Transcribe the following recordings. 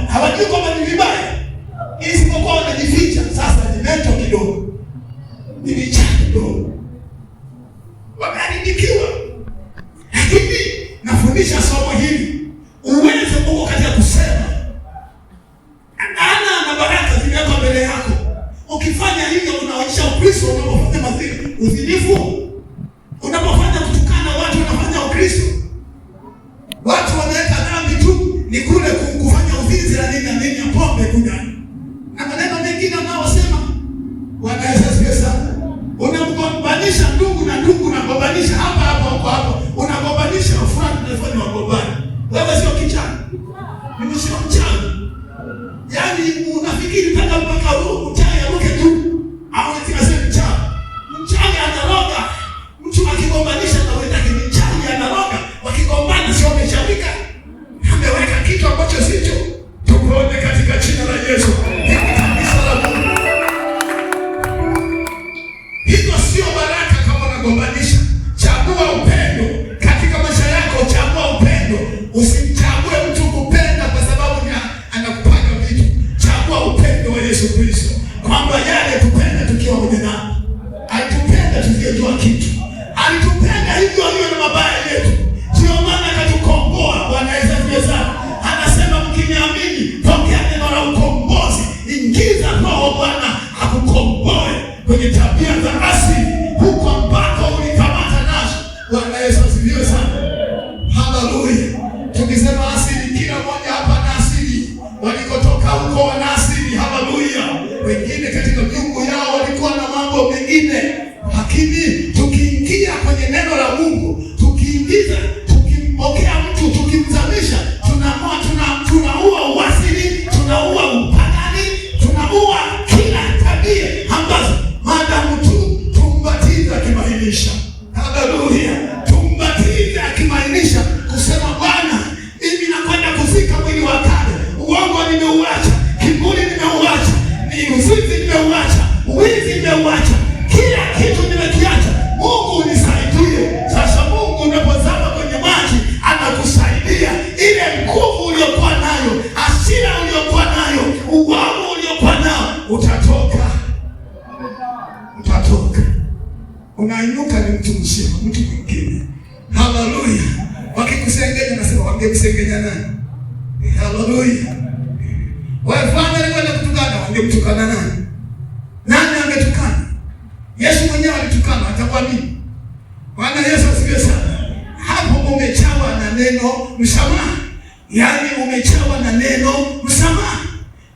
hawajui kwamba ni vibaya, isipokuwa wanajificha. Sasa ni mento kidogo, ni vichaa kidogo, wameharibikiwa. Lakini nafundisha somo hili, uwezo uko katika kusema. Ana na baraka zimewekwa mbele yako. Ukifanya hivyo unaonyesha Ukristo. Unapofanya uzinifu, unapofanya kutukana watu, unafanya Ukristo. Watu wanaweka dhambi tu ni kule kufanya uzinzi na nini ya pombe kudani. Na maneno mengine unaosema wanaweza sasa. Unamgombanisha ndugu na ndugu, unagombanisha hapa. Unagombanisha fulani na fulani wagombana. Wewe sio kijana. Mimi sio mchana. Yaani unafikiri mpaka huu mchana yaruke tu. Au utikase mchana. Mchana anaroga. Mtu akigombanisha na wenzake mchana anaroga. Wakigombana sio ameshabika. Ameweka kitu ambacho sicho. Tukuone katika jina la Yesu. Kanisa la Mungu. Hizo sio baraka kama unagombanisha. Chagua upendo katika maisha yako, chagua upendo. Usimchague mtu kupenda kwa sababu anakupanga vitu. Chagua upendo wa Yesu Kristo. Kwamba yale tupenda tukiwa pamoja naye. Alitupenda tukijua kitu. Alitupenda hivyo na mabaya yetu. Ndio maana akatukomboa. Bwana Yesu asifiwe. Anasema mkiniamini, pokea neno la ukombozi. Ingiza roho Bwana akukomboe kwenye tabia za asili huko ambako ulikamata nazo. Bwana Yesu asifiwe sana. Haleluya. Tukisema asili, kila mmoja hapa na asili. Walikotoka huko wana asili. Haleluya. Wengine katika miungu yao walikuwa na mambo mengine. Lakini tukiingia kwenye neno la Mungu, tukimpokea mtu, tukimzamisha, tunaua uasili, tunaua upagani, tunaua kila tabia ambazo maadamu tumbatiza akimainisha. Haleluya. Tumbatiza akimainisha kusema Bwana, mimi nakwenda kuzika mwili wa kale. Uongo nimeuacha, kiburi nimeuacha, ni uzinzi nimeuacha, wizi nimeuacha, kila kitu nimekiacha. Mungu unisaidie. Sasa Mungu unapozama kwenye maji anakusaidia. Ile nguvu uliyokuwa nayo, hasira uliyokuwa nayo, uovu uliokuwa nao, utatoka. Unainuka ni mtu mzima, mtu mwingine. Haleluya. Wakikusengenya nasema wangemsengenya nani? Haleluya. Wewe fanya ile kwenda kutukana, wangemtukana nani? Nani angetukana? Yesu mwenyewe alitukana, atakuwa nini? Bwana Yesu asifiwe sana. Hapo umechawa na neno msamaha. Yaani umechawa na neno msamaha.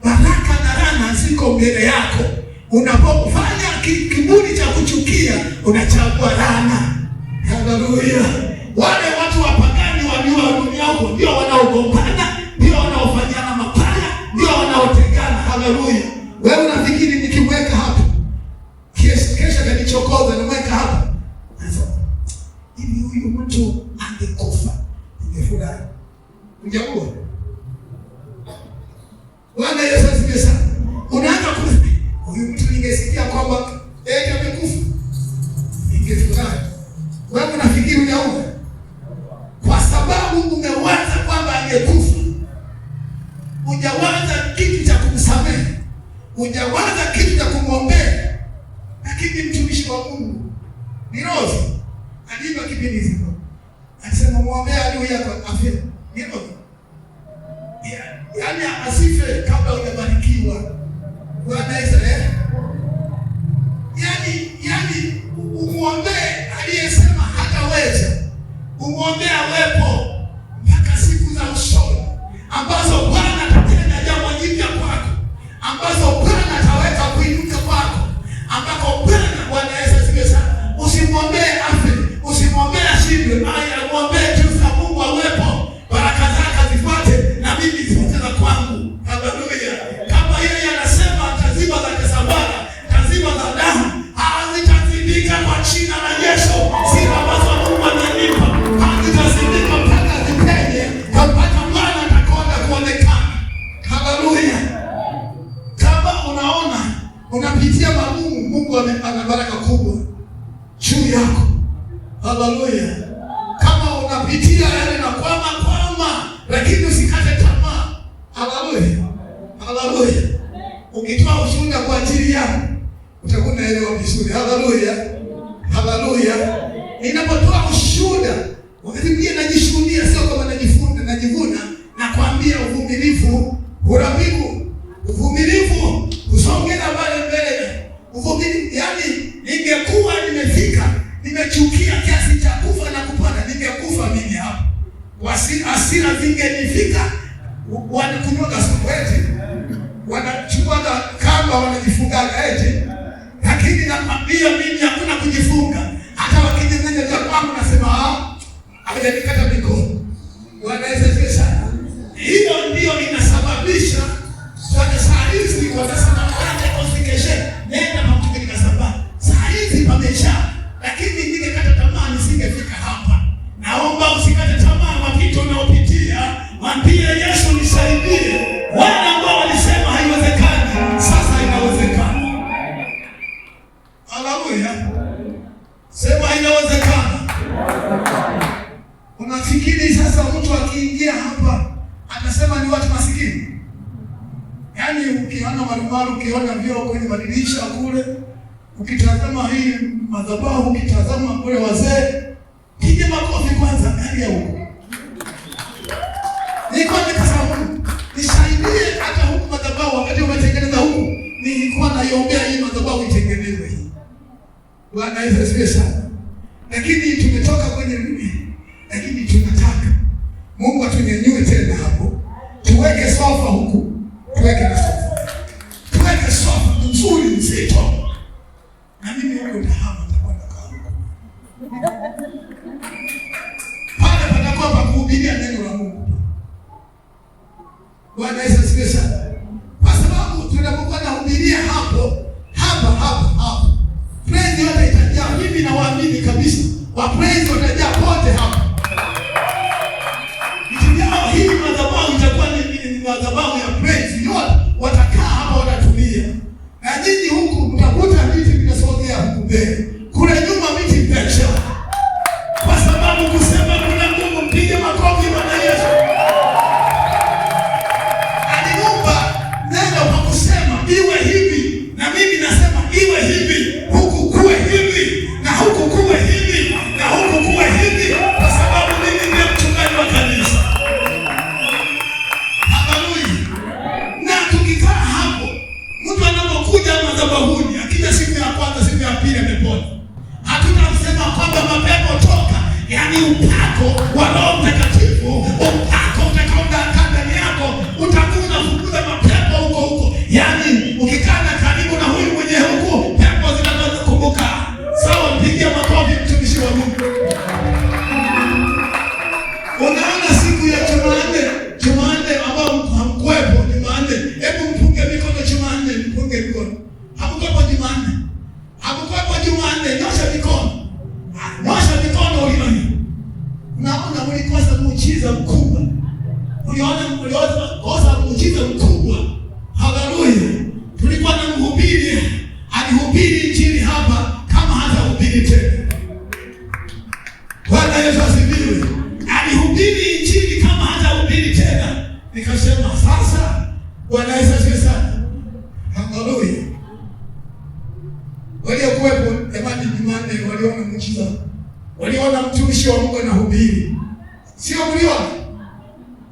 Baraka na laana ziko mbele yako. Unapofanya kiburi cha kuchukia, unachagua laana. Haleluya. Wale watu wapagani walio dunia huko ndio wanaogombana, ndio wanaofanyana mabaya, ndio wanaotegana. Haleluya. Wewe unafikiri nikimweka hapo kesha kanichokoza na mweka hapo, hivi huyu mtu angekufa ningefurahi. Unajua? Bwana Yesu asifiwe sana. Unaanza kusema huyu mtu ningesikia kwamba amekufa ningefurahi. Wewe unafikiri unauka kwa sababu umewaza kwamba angekufa. Hujawaza kitu cha kumsamehe, hujawaza kitu cha kumwombea. Lakini mtumishi wa Mungu ni Rozi aliimba kipindi hicho, alisema muombea adui yako afya. Ni Rozi, yaani asife kabla hujabarikiwa. Bwana Yesu. Yaani umuombee aliyesema hataweza. Umuombee awepo mpaka siku za usoni ambazo Bwana atatenda jambo jipya kwako, ambazo Bwana ataweka kuinuka kwako, ambako Bwana Yesu asifiwe sana. Usimwombee afe, usimwombee ashindwe, bali muombee tu za Mungu awepo, baraka zake zifuate na mimi zifuate za kwangu. Haleluya. Kama yeye anasema taziba za Kesabara, taziba za damu hazitazindika kwa jina la Yesu. Sifa ambazo Mungu amenipa hazitazindika mpaka zipenye mpaka Bwana atakwenda kuonekana. Haleluya. Kama unaona unapitia magumu, Mungu ana baraka kubwa juu yako. Haleluya. Kama unapitia yale na kwama, lakini usikate tamaa. uvumilivu, urafiki, uvumilivu, kusongea mbele. Uvumilivu, yani ningekuwa nimefika, nimechukia kiasi cha kufa na kupona, ningekufa mimi hapa. Hasira zingenifika, wanakunywaga sokwete, wanachukua kamba wanajifunga eti. Lakini nakwambia mimi hakuna kujifunga. Hata wakinyang'anya vya kwangu nasema hawajanikata mikono. Wanaweza sana. Hiyo ndio inasababisha saa hizi wanasema konsikeshe nenda pamoja na sababu. Saa hizi pamejaa, lakini ningekata tamaa nisingefika hapa. Naomba usikate tamaa mapito unayopitia. Mwambie Yesu nisaidie. Wale ambao walisema haiwezekani, sasa inawezekana. Haleluya. Sema inawezekana. Unafikiri sasa mtu akiingia hapa atasema ni watu masikini? Yaani ukiona marumaru, ukiona vioo kwenye madirisha kule, ukitazama hii madhabahu, ukitazama kule wazee, piga makofi kwanza, angalia huko. Nilikuwa nikasema nisaidie hata huku madhabahu wakati umetengeneza huku. Nilikuwa naiombea hii madhabahu itengenezwe hii. Bwana Yesu asifiwe sana. Lakini tumetoka kwenye mimi. Lakini tunataka Mungu atunyanyue tena hapo. Tuweke sofa huku. Tuweke na sofa. Tuweke sofa nzuri nzito. Na mimi huko ndahama nitakuwa nakaa huko. Pale panakuwa pa kuhubiria neno la Mungu. Bwana Yesu asifiwe sana. Kwa sababu tunapokuwa nahubiria hapo. Praise yote itajaa. Mimi nawaamini kabisa. Wa praise watajaa pote hapa. Itajaa hii madhabahu itakuwa ni madhabahu ya praise. Yote watakaa hapa watatulia. Na nyinyi huku mtakuta viti vinasogea huku mbele. Kule nyuma viti vitajaa. Kwa sababu kusema kuna nguvu, mpige makofi Bwana Yesu. Aliumba neno kwa kusema iwe hivi, na mimi nasema iwe hivi. Huku kuwe hivi, na huku kuwe hivi, na huku kuwe hivi, kwa sababu mimi ndiye mchungaji wa kanisa. Haleluya. Na tukikaa hapo, mtu anapokuja madhabahuni, akija siku ya kwanza, siku ya pili amepona, hatutamsema kwamba mapepo toka, yaani upako wa Roho Mtakatifu, upako utakaokaa ndani yako, utakuwa unafukuza mapepo huko. Yaani ukikaa karibu na huyu mwenye huko, pepo zinaanza kukumbuka. Sawa, mpigia makofi mtumishi wa Mungu. Unaona siku ya Jumanne ambao hamkuepo Jumanne, hebu mpunge mikono Jumanne, mpunge mikono. Hamkuepo Jumanne, nyosha mikono. Nyosha mikono ulioni. Unaona mlikosa muujiza mkubwa. Mlikosa muujiza mkubwa. Haleluya. Tulikuwa na mhubiri, alihubiri injili hapa kama hatahubiri tena. Bwana Yesu asifiwe. Alihubiri injili kama hatahubiri tena. Nikasema sasa Bwana Yesu asifiwe sana. Haleluya. Waliokuwepo jamani Jumanne waliona muujiza. Waliona mtumishi wa Mungu anahubiri. Sio mliona?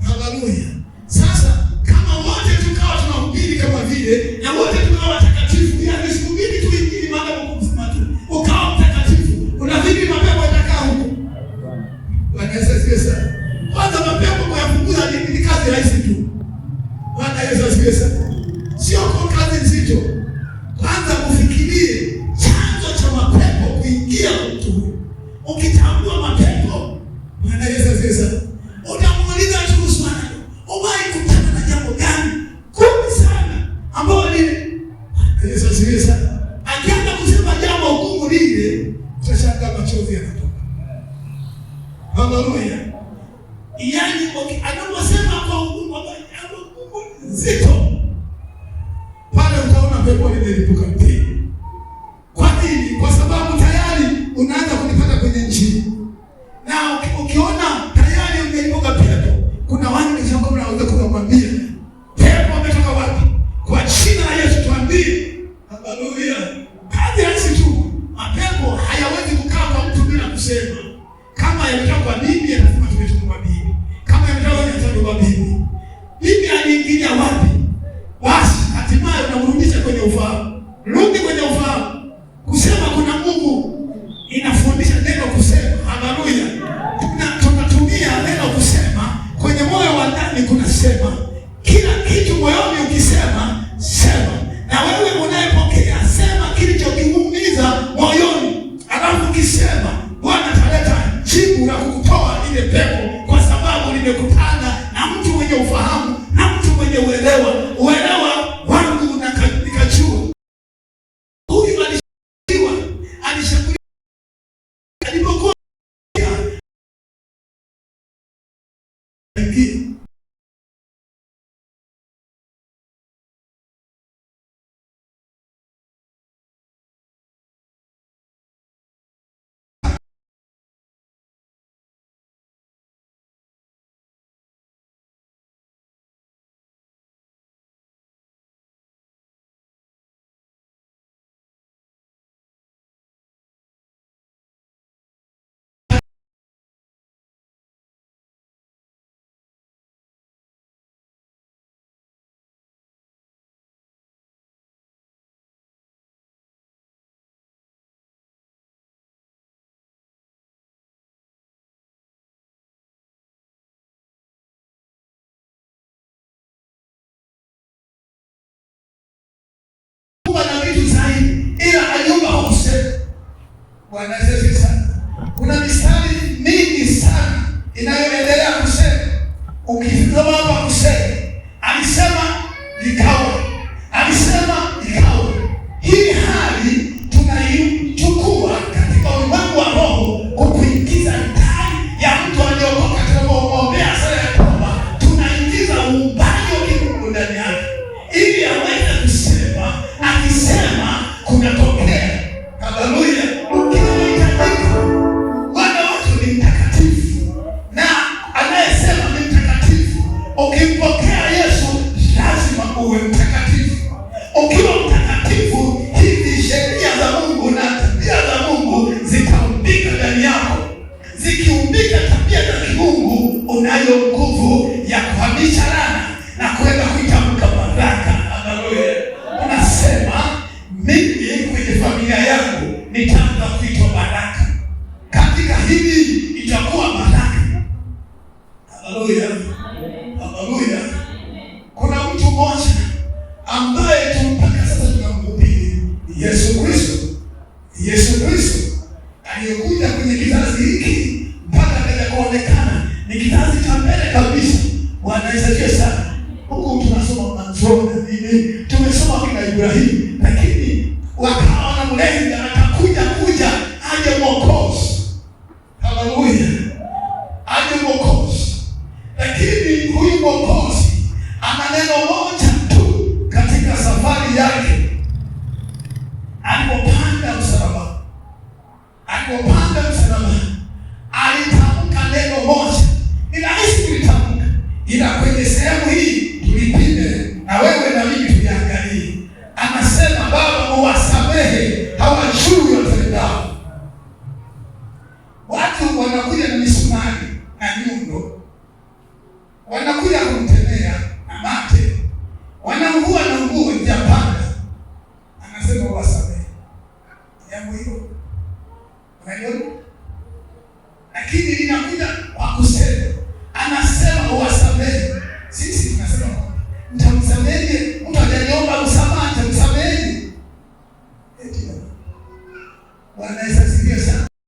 Haleluya. Sasa kama wote tukawa tunahubiri kama vile, na wote tukawa watakatifu, yaani sihubiri tu injili maana Mungu msema tu. Ukawa mtakatifu, unafikiri mapepo yatakaa huko? Bwana Yesu asifiwe sana. Kwanza mapepo kuyapunguza ni kazi rahisi tu. Bwana Yesu asifiwe sana. Sio kwa kazi nzito. Kwanza ufikirie chanzo cha mapepo kuingia mtu huyu. Ukitambua mapepo, Bwana Yesu asifiwe sana, utamuuliza tu swali, umewahi kutana na jambo gani kubwa sana ambalo lile? Yesu asifiwe sana. Akianza kusema jambo gumu lile, utashangaa machozi yanatoka. Haleluya. Yaani anaposema kwa ugumu nzito, pale utaona pepo limelipuka mpini. Kwa nini? Kwa sababu tayari unaanza kunipata kwenye njia. Na ukiona tayari umeibuka pepo, kuna watu wanashangaa unaweza kumwambia, pepo umetoka wapi? Kwa jina la Yesu tuambie. Haleluya. Kazi rahisi tu. Mapepo hayawezi kukaa kwa mtu bila kusema. Kama yametoka kwa bibi, anasema tumetoka kwa bibi. Kama yametoka kwa bibi. Bibi anaingilia wapi? Basi hatimaye unamrudisha kwenye ufahamu. Rudi kwenye ufahamu. Kusema kuna Mungu inafundisha neno kusema. Haleluya. Tunatumia neno kusema kwenye moyo wa ndani, kunasema kila kitu moyoni. Ukisema sema, na wewe unayepokea sema kilichokuumiza moyoni, alafu ukisema Bwana ataleta jibu la kukutoa ile pepo, kwa sababu limekutana na mtu mwenye ufahamu na mtu mwenye uelewa. Uelewa wangu nikajua huyu alishakuliwa alipokuwa na vitu zaidi, ila Ayuba hakusema. Bwana asifiwe sana. Kuna mistari mingi sana inayoendelea kusema. Ukisoma hapa kusema, alisema ikawa, alisema ikawa. Hii hali tunaichukua katika ulimwengu wa roho kukuingiza ndani ya mtu aliyeokoka. Tunapomwombea sala ya toba, tunaingiza uumbaji wa kimungu ndani yake ili aweze kusema. Akisema kunatokea. Haleluya. Ukihitajika, Bwana wetu ni mtakatifu, na anayesema ni mtakatifu. Ukimpokea Yesu lazima uwe mtakatifu. Ukiwa mtakatifu, hizi sheria za Mungu na tabia za Mungu zitaumbika ndani yako. Zikiumbika tabia za kimungu, unayo nguvu ya kuhamisha laana na kwenda kuitamka baraka. Haleluya. Unasema mimi kwenye familia yangu nitaanza kuitwa baraka, katika hili itakuwa baraka. Haleluya. Haleluya. Kuna mtu mmoja ambaye mpaka sasa tunamhubiri, Yesu Kristo. Yesu Kristo aliyekuja kwenye kizazi hiki mpaka akaja kuonekana ni kizazi cha mbele kabisa. Bwana asifiwe sana. Huku tunasoma Mwanzo na nini, tumesoma kina Ibrahimu, lakini wakawa wanamlenga atakuja aje Mwokozi. Haleluya. Aje Mwokozi. Lakini huyu Mwokozi ana neno moja tu katika safari yake. Alipopanda msalaba, alitamka neno moja. Ni rahisi kulitamka, ila kwenye sehemu hii tulipime na wewe na mimi tuliangalie. Anasema, Baba uwasamehe, hawajui watendalo. Watu wanakuja na misumari na nyundo, wanakuja kumtemea na mate, wanamvua na nguo ya panda. Anasema uwasamehe. Jambo hilo unaliona?